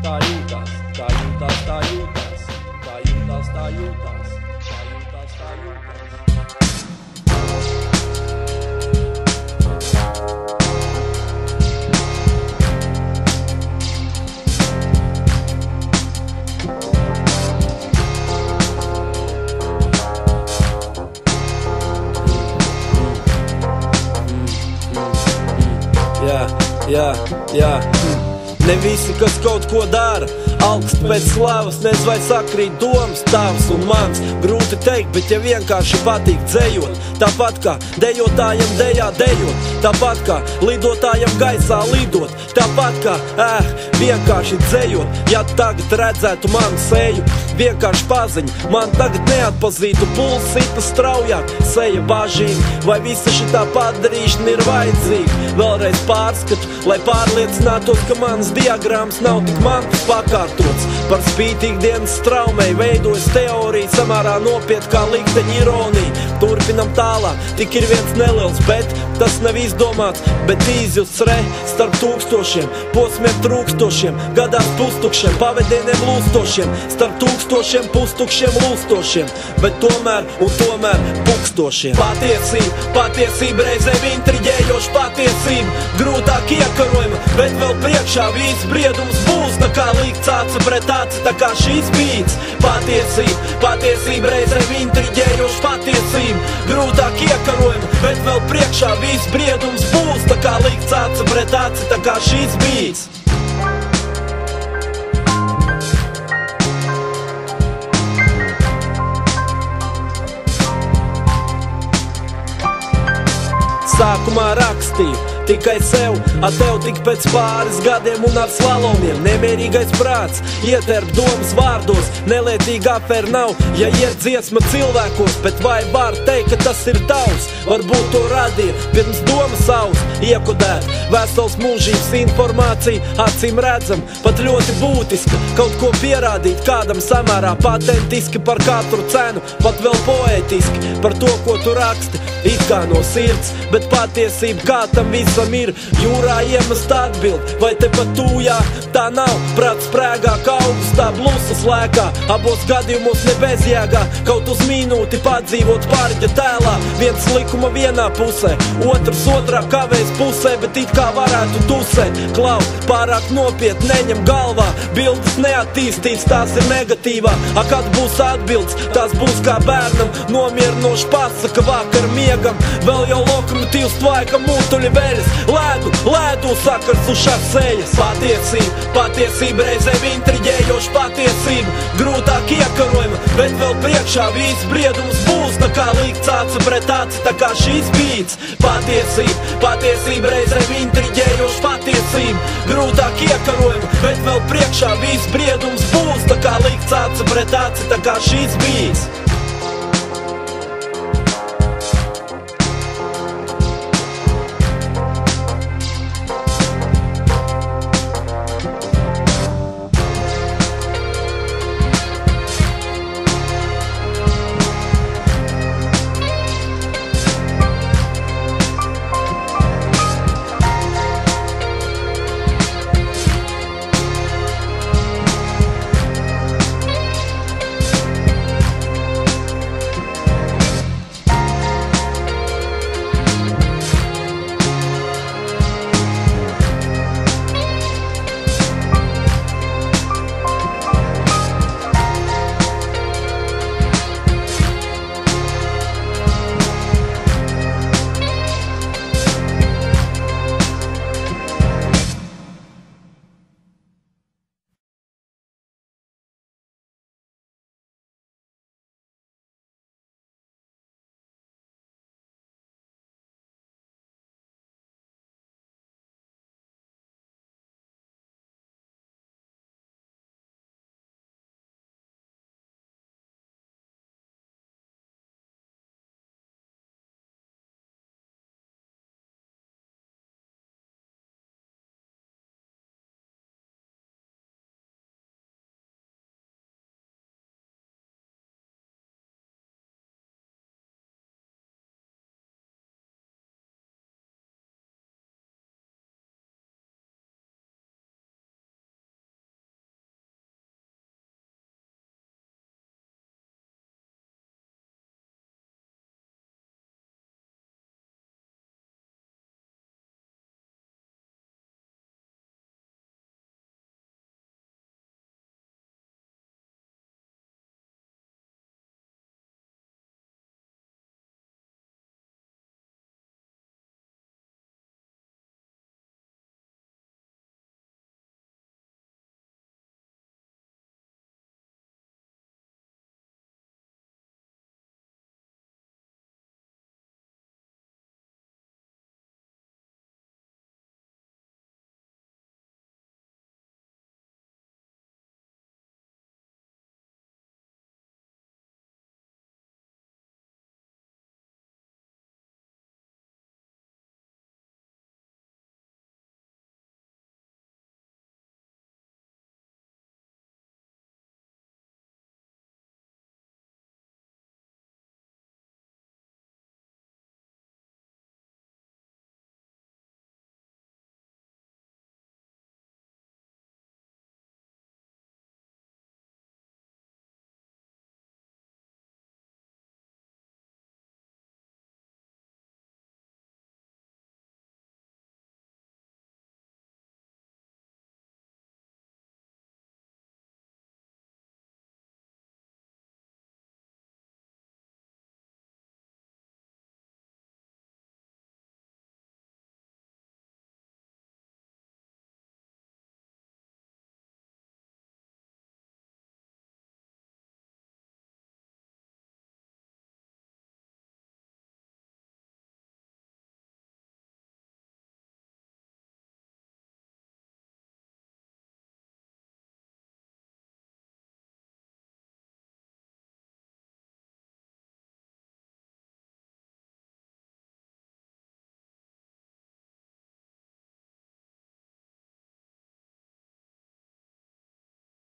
tā jūtās, tā jūtās, tā jūtās, tā jūtās, tā jūtās, tā jūtās, tā jūtās. Jā. Ne visi, kas kaut ko dara, augst pēc slavas, nezinu vai sakrīt domas, tavs un mans. Grūti teikt, bet ja vienkārši patīk dzejot, tāpat kā dejotājam dejā dejot, tāpat kā lidotājam gaisā lidot, tāpat kā vienkārši dzejot. Ja tagad redzētu manu seju, vienkārši paziņu, man tagad neatpazītu, puls sita straujāk, seja bažīgi, vai visa šitā padarīšana ir vajadzīga. Vēlreiz pārskatu, lai pārliecinātos, ka manas diagrammas nav tik mantas pakārtots. Par spītīgu dienas straumei veidojas teorija samērā nopiet kā likteņa ironija. Turpinam tālāk, tik ir viens neliels, bet tas nav izdomāts, bet izjusts starp tūkstošiem, posmiem trūkstošiem, gadās pustukšiem, pavadieniem lūstošiem, starp tūkstošiem, pustukšiem lūstošiem, bet tomēr un tomēr pukstošiem. Patiesība reizēm intriģējoša patiesība, grūtāk iekarojama, bet vēl priekšā viss briedums būs, tā kā likts aci pret aci, tā kā šīs bīts. Patiesība reizēm intriģējoša patiesība, grūtāk iekarojama, bet vēl priekšā viss briedums būs, tā kā likts aci pret aci, tā kā šīs bīts. Sākumā rakstīju tikai sev, tev tik pēc pāris gadiem un ar slalomiem. Nemierīgais prāts ieterp domas vārdos, nelietīga afēra nav, ja iet dziesma cilvēkos, bet vai var teikt, ka tas ir tavs? Varbūt to radīja pirms domas savs, iekodēt vesels mūžības informācija, acīm redzam, pat ļoti būtiska, kaut ko pierādīt kādam samērā patentiski par katru cenu, pat vēl poētiski, par to, ko tu raksti, it kā no sirds, bet patiesība kā tam visam ir, jūrā iemest atbild, vai tepat tūjā, tā nav, prāts sprēgā, kā augustā blusas lēkā, abos gadījumos nebezjēgā, kaut uz minūti padzīvot pārģa tēlā, viens likuma vienā pusē, otrs otrā kavējas pusē, bet it kā varētu tusē, klau, pārāk nopiet neņem galvā, bildes neattīstīts, tās ir negatīvā, kad būs atbildes, tās būs kā bērnam, nomierinoši pasaka vakar miegam, vēl jau lokomotīvs tvaika mūtuļi veļas, lēdu sakars uz šasejas. Patiesība reizēm intriģējoša patiesība, grūtāk iekarojama, bet vēl priekšā viss briedums būs, tā kā likts aci pret aci, tā kā šīs bīts. Patiesība reizēm intriģējoša patiesība, grūtāk iekarojama, bet vēl priekšā viss briedums būs, tā kā likts aci pret aci, tā kā šīs bīts.